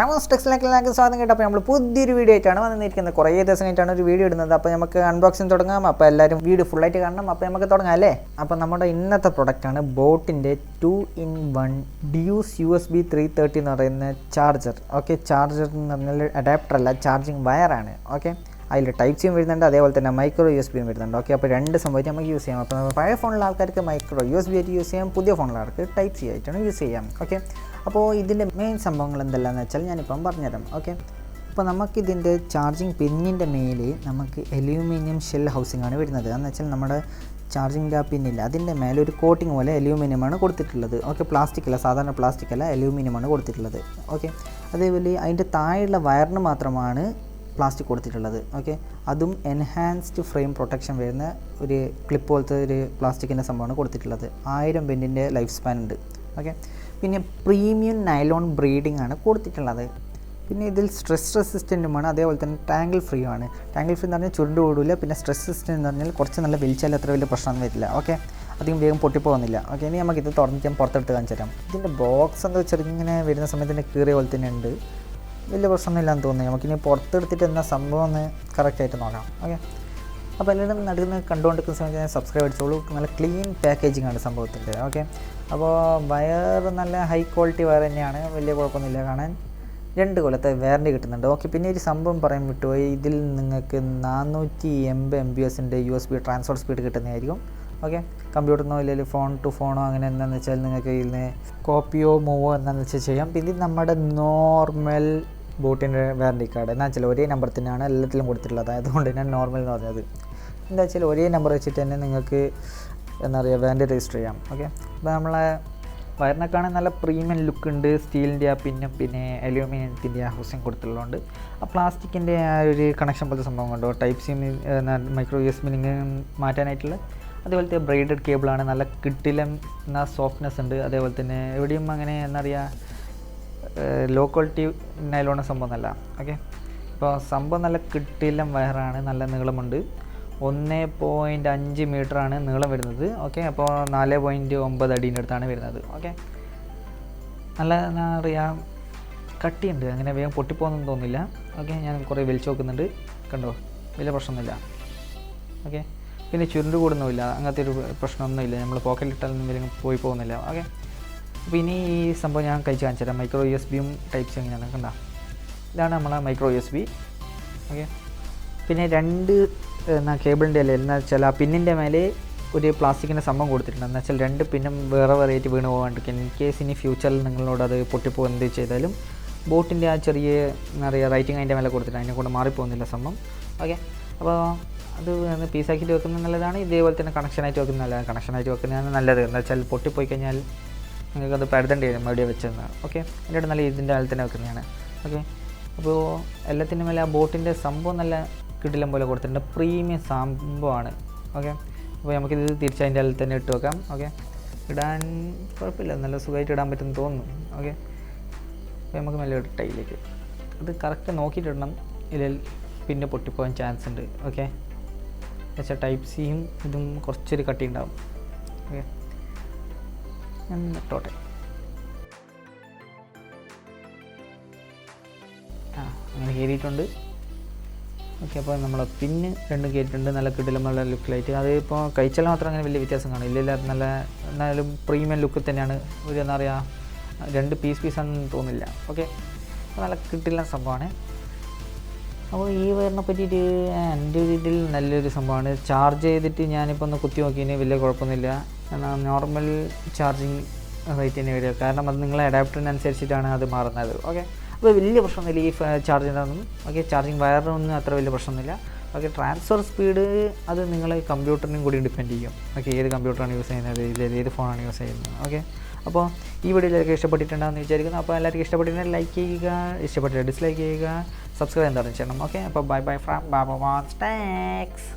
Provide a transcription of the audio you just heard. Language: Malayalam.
റാമോസ് ടെക്സിലേക്ക് സ്വാഗതം കേട്ടോ. അപ്പോൾ നമ്മൾ പുതിയൊരു വീഡിയോ ആയിട്ടാണ് വന്നിരിക്കുന്നത്. കുറേ ദിവസം കഴിഞ്ഞിട്ടാണ് ഒരു വീഡിയോ ഇടുന്നത്. അപ്പോൾ നമുക്ക് അൺബോക്സിങ് തുടങ്ങാം. അപ്പോൾ എല്ലാവരും വീഡിയോ ഫുള്ളായിട്ട് കാണണം. അപ്പോൾ നമുക്ക് തുടങ്ങാം അല്ലേ. അപ്പോൾ നമ്മുടെ ഇന്നത്തെ പ്രൊഡക്റ്റാണ് ബോട്ടിൻ്റെ 2-in-1 ഡ്യൂസ് USB 330 എന്ന് പറയുന്ന ചാർജർ. ഓക്കെ, ചാർജർ എന്ന് പറഞ്ഞാൽ അഡാപ്റ്റർ അല്ല, ചാർജിങ് വയറാണ്. ഓക്കെ, അതിൽ ടൈപ്പ് സിയും വരുന്നുണ്ട്, അതേപോലെ തന്നെ മൈക്രോ USB വരുന്നുണ്ട്. ഓക്കെ, അപ്പോൾ രണ്ട് സംഭവമായിട്ട് നമുക്ക് യൂസ് ചെയ്യാം. അപ്പോൾ പഴയ ഫോണിലെ ആൾക്കാർക്ക് മൈക്രോ USB ആയിട്ട് യൂസ് ചെയ്യാം, പുതിയ ഫോണിലെ ആൾക്ക് ടൈപ്പ് സി ആയിട്ടാണ് യൂസ് ചെയ്യാം. ഓക്കെ, അപ്പോൾ ഇതിൻ്റെ മെയിൻ സംഭവങ്ങൾ എന്തെല്ലാമെന്ന് വെച്ചാൽ ഞാനിപ്പം പറഞ്ഞുതരാം. ഓക്കെ, അപ്പോൾ നമുക്കിതിൻ്റെ ചാർജിങ് പിന്നിൻ്റെ മേലെ നമുക്ക് അലൂമിനിയം ഷെൽ ഹൗസിംഗ് ആണ് വരുന്നത്. എന്ന് വെച്ചാൽ നമ്മുടെ ചാർജിങ് പിന്നില്ല, അതിൻ്റെ മേലെ ഒരു കോട്ടിങ് പോലെ അലൂമിനിയമാണ് കൊടുത്തിട്ടുള്ളത്. ഓക്കെ, പ്ലാസ്റ്റിക് അല്ല, സാധാരണ പ്ലാസ്റ്റിക് അല്ല, അലൂമിനിയമാണ് കൊടുത്തിട്ടുള്ളത്. ഓക്കെ, അതേപോലെ അതിൻ്റെ താഴെയുള്ള വയറിന് മാത്രമാണ് പ്ലാസ്റ്റിക് കൊടുത്തിട്ടുള്ളത്. ഓക്കെ, അതും എൻഹാൻസ്ഡ് ഫ്രെയിം പ്രൊട്ടക്ഷൻ വരുന്ന ഒരു ക്ലിപ്പ് പോലത്തെ ഒരു പ്ലാസ്റ്റിക്കിൻ്റെ സംഭവമാണ് കൊടുത്തിട്ടുള്ളത്. 1000 ബെൻഡിൻ്റെ ലൈഫ് സ്പാൻ ഉണ്ട്. ഓക്കെ, പിന്നെ പ്രീമിയം നൈലോൺ ബ്രീഡിംഗ് ആണ് കൊടുത്തിട്ടുള്ളത്. പിന്നെ ഇതിൽ സ്ട്രെസ് റെസിസ്റ്റൻറ്റുമാണ്, അതേപോലെ തന്നെ ടാങ്കിൾ ഫ്രീ ആണ്. ടാങ്കിൾ ഫ്രീ എന്ന് പറഞ്ഞാൽ ചുരുണ്ട് ഓടില്ല. പിന്നെ സ്ട്രെസ് റെസിസ്റ്റൻ്റ് എന്ന് പറഞ്ഞാൽ കുറച്ച് നല്ല വലിച്ചാൽ അത്ര വലിയ പ്രശ്നമൊന്നും വരില്ല. ഓക്കെ, അധികം വേഗം പൊട്ടിപ്പോകുന്നില്ല. ഓക്കെ, ഇനി നമുക്കിത് തുറന്നിട്ട് ഞാൻ പുറത്തെടുത്ത് കാണിച്ചു തരാം. ഇതിൻ്റെ ബോക്സ് എന്താ വെച്ചാൽ ഇങ്ങനെ വരുന്ന സമയത്ത് തന്നെ കീറിയ പോലെ തന്നെ ഉണ്ട്. വലിയ പ്രശ്നമൊന്നുമില്ലാന്ന് തോന്നുന്നു. നമുക്കിനി പുറത്തെടുത്തിട്ട് എന്താ സംഭവം ഒന്ന് കറക്റ്റായിട്ട് നോക്കാം. ഓക്കെ, അപ്പോൾ എല്ലാവരും നടുന്ന് കണ്ടുകൊണ്ടിരിക്കുന്ന സമയത്ത് ഞാൻ സബ്സ്ക്രൈബ് അടിച്ചോളൂ. നല്ല ക്ലീൻ പാക്കേജിംഗ് ആണ് സംഭവത്തിൻ്റെ. ഓക്കെ, അപ്പോൾ വയർ നല്ല ഹൈ ക്വാളിറ്റി വയർ തന്നെയാണ്, വലിയ കുഴപ്പമൊന്നുമില്ല കാണാൻ. 2 കൊല്ലത്തെ വാറൻറ്റി കിട്ടുന്നുണ്ട്. ഓക്കെ, പിന്നെ ഒരു സംഭവം പറയാൻ വിട്ടുപോയി, ഇതിൽ നിങ്ങൾക്ക് 480 MBPSൻ്റെ USB ട്രാൻസ്ഫർ സ്പീഡ് കിട്ടുന്നതായിരിക്കും. ഓക്കെ, കമ്പ്യൂട്ടറിനോ ഇല്ലെങ്കിൽ ഫോൺ ടു ഫോണോ അങ്ങനെ എന്താണെന്ന് വെച്ചാൽ നിങ്ങൾക്ക് ഇതിൽ നിന്ന് കോപ്പിയോ മൂവോ എന്താണെന്ന് വെച്ചാൽ ചെയ്യാം. പിന്നെ ഇത് നമ്മുടെ നോർമൽ ബോട്ടിൻ്റെ വാറൻറ്റി കാർഡ് എന്താ വെച്ചാൽ ഒരേ നമ്പർ തന്നെയാണ് എല്ലാത്തിലും കൊടുത്തിട്ടുള്ളത്. അതുകൊണ്ട് ഞാൻ നോർമൽ എന്ന് പറഞ്ഞത് എന്താ വെച്ചാൽ ഒരേ നമ്പർ വെച്ചിട്ട് തന്നെ നിങ്ങൾക്ക് എന്താ പറയുക വാറൻറ്റി രജിസ്റ്റർ ചെയ്യാം. ഓക്കെ, അപ്പോൾ നമ്മളെ വയറിനെ കാണാൻ നല്ല പ്രീമിയം ലുക്ക് ഉണ്ട്. സ്റ്റീലിൻ്റെ ആ പിന്നും പിന്നെ അലൂമിനിയത്തിൻ്റെ ആ ഹൗസിങ് കൊടുത്തിട്ടുള്ളതുകൊണ്ട് ആ പ്ലാസ്റ്റിക്കിൻ്റെ ആ ഒരു കണക്ഷൻ പോലത്തെ സംഭവം കൊണ്ടോ ടൈപ്പ് സി മൈക്രോ USB മാറ്റാനായിട്ടുള്ള അതേപോലത്തെ ബ്രൈഡഡ് കേബിളാണ്. നല്ല കിട്ടിലം എന്ന സോഫ്റ്റ്നെസ് ഉണ്ട്. അതേപോലെ തന്നെ എവിടെയും അങ്ങനെ എന്താ പറയുക ലോ ക്വാളിറ്റി നൈലോണ സംഭവം എന്നല്ല. ഓക്കെ, ഇപ്പോൾ സംഭവം നല്ല കിട്ടിലം വയറാണ്, നല്ല നീളമുണ്ട്. 1.5 മീറ്ററാണ് നീളം വരുന്നത്. ഓക്കെ, അപ്പോൾ 4.9 അടീൻ്റെ അടുത്താണ് വരുന്നത്. ഓക്കെ, നല്ല എന്താ പറയുക കട്ടിയുണ്ട്, അങ്ങനെ വേഗം പൊട്ടിപ്പോകുന്നൊന്നും തോന്നില്ല. ഓക്കെ, ഞാൻ കുറേ വലിച്ചു നോക്കുന്നുണ്ട്, കണ്ടോ, വലിയ പ്രശ്നമൊന്നുമില്ല. ഓക്കെ, പിന്നെ ചുരുണ്ട് കൂടുന്നുമില്ല, അങ്ങനത്തെ ഒരു പ്രശ്നമൊന്നുമില്ല. നമ്മൾ പോക്കറ്റിലിട്ടാലൊന്നും വലിയ പോയി പോകുന്നില്ല. ഓക്കെ, അപ്പോൾ ഇനി ഈ സംഭവം ഞാൻ കഴിച്ച് കാണിച്ചു തരാം. മൈക്രോ USBയും ടൈപ്പ് സി എങ്ങനെയാണ് കണ്ടോ, ഇതാണ് നമ്മളെ മൈക്രോ USB. ഓക്കെ, പിന്നെ 2 കേബിളിൻ്റെ അല്ലേ എന്ന് വെച്ചാൽ ആ പിന്നിൻ്റെ മേലെ ഒരു പ്ലാസ്റ്റിക്കിൻ്റെ സംഭവം കൊടുത്തിട്ടുണ്ട്. എന്ന് വെച്ചാൽ 2 പിന്നും വേറെ വെറൈറ്റി വീണ് പോകാണ്ടിരിക്കും. ഇൻ കേസ് ഇനി ഫ്യൂച്ചറിൽ നിങ്ങളോട് അത് പൊട്ടിപ്പോ എന്ത് ചെയ്താലും ബോട്ടിൻ്റെ ആ ചെറിയ എന്താ പറയുക റൈറ്റിംഗ് അതിൻ്റെ മേലെ കൊടുത്തിട്ട് അതിനെ കൊണ്ട് മാറിപ്പോകുന്നില്ല സംഭവം. ഓക്കെ, അപ്പോൾ അത് പീസാക്കിയിട്ട് വെക്കുന്നത് നല്ലതാണ്. ഇതേപോലെ തന്നെ കണക്ഷനായിട്ട് വെക്കുന്നത് നല്ലതാണ്. കണക്ഷനായിട്ട് വെക്കുന്നതാണ് നല്ലത്. എന്താ വെച്ചാൽ പൊട്ടിപ്പോയി കഴിഞ്ഞാൽ നിങ്ങൾക്കത് പരുതേണ്ടി വരും എവിടെയാണ് വെച്ചതെന്ന്. ഓക്കെ, എൻ്റെ നല്ല ഇതിൻ്റെ ആൾ തന്നെ വെക്കുന്നതാണ്. ഓക്കെ, അപ്പോൾ എല്ലാത്തിൻ്റെ മേലെ ആ ബോട്ടിൻ്റെ സംഭവം നല്ല കിടിലം പോലെ കൊടുത്തിട്ടുണ്ട്. പ്രീമിയം സംഭവമാണ്. ഓക്കെ, അപ്പോൾ നമുക്കിത് തിരിച്ചതിൻ്റെ ആളിൽ തന്നെ ഇട്ട് വെക്കാം. ഓക്കെ, ഇടാൻ കുഴപ്പമില്ല, നല്ല സുഖമായിട്ട് ഇടാൻ പറ്റുമെന്ന് തോന്നുന്നു. ഓക്കെ, അപ്പോൾ നമുക്ക് നല്ല ഇട്ട് ടൈലേക്ക് അത് കറക്റ്റ് നോക്കിയിട്ടിടണം, ഇതിൽ പിന്നെ പൊട്ടിപ്പോകാൻ ചാൻസ് ഉണ്ട്. ഓക്കെ, എന്നുവെച്ചാൽ ടൈപ്പ് സിയും ഇതും കുറച്ചൊരു കട്ടി ഉണ്ടാവും. ഓക്കെ, ഞാൻ ഇട്ടോട്ടെ. അങ്ങനെ കയറിയിട്ടുണ്ട്. ഓക്കെ, അപ്പോൾ നമ്മൾ പിന്നെ 2 കയറിയിട്ടുണ്ട്. നല്ല കിടിലമുള്ള ലുക്കിലായിട്ട്. അത് ഇപ്പോൾ കഴിച്ചാൽ മാത്രം അങ്ങനെ വലിയ വ്യത്യാസം കാണും. ഇല്ല, നല്ല എന്നാലും പ്രീമിയം ലുക്കിൽ തന്നെയാണ്. ഒരു എന്താ പറയുക 2 പീസാണെന്ന് തോന്നില്ല. ഓക്കെ, അപ്പോൾ നല്ല കിടിലം സംഭവമാണ്. അപ്പോൾ ഈ വയറിനെ പറ്റിയിട്ട് എൻ്റെ ഇതിൽ നല്ലൊരു സംഭവമാണ്. ചാർജ് ചെയ്തിട്ട് ഞാനിപ്പോൾ ഒന്ന് കുത്തി നോക്കിയതിന് വലിയ കുഴപ്പമൊന്നുമില്ല. എന്നാൽ നോർമൽ ചാർജിങ് റേറ്റ് തന്നെ വരിക, കാരണം അത് നിങ്ങളെ അഡാപ്റ്ററിനനുസരിച്ചിട്ടാണ് അത് മാറുന്നത്. ഓക്കെ, അപ്പോൾ വലിയ പ്രശ്നമൊന്നുമില്ല ഈ ചാർജിനൊന്നും. ഓക്കെ, ചാർജിങ് വയറിനൊന്നും അത്ര വലിയ പ്രശ്നമൊന്നുമില്ല. ഓക്കെ, ട്രാൻസ്ഫർ സ്പീഡ് അത് നിങ്ങളെ കമ്പ്യൂട്ടറിനും കൂടി ഡിപ്പെൻഡ് ചെയ്യും. ഓക്കെ, ഏത് കമ്പ്യൂട്ടറാണ് യൂസ് ചെയ്യുന്നത്, ഏത് ഫോണാണ് യൂസ് ചെയ്യുന്നത്. ഓക്കെ, അപ്പോൾ ഈ വീഡിയോയിലൊക്കെ ഇഷ്ടപ്പെട്ടിട്ടുണ്ടാകുമെന്ന് വിചാരിക്കുന്നു. അപ്പോൾ എല്ലാവർക്കും ഇഷ്ടപ്പെട്ടിട്ടുണ്ടെങ്കിൽ ലൈക്ക് ചെയ്യുക, ഇഷ്ടപ്പെട്ടില്ല ഡിസ്ലൈക്ക് ചെയ്യുക, സബ്സ്ക്രൈബ് എന്താണെന്ന് ചെയ്യണം. ഓക്കെ, അപ്പോൾ ബൈ ഫ്രം ബാബ വാൻസ് ടാക്സ്.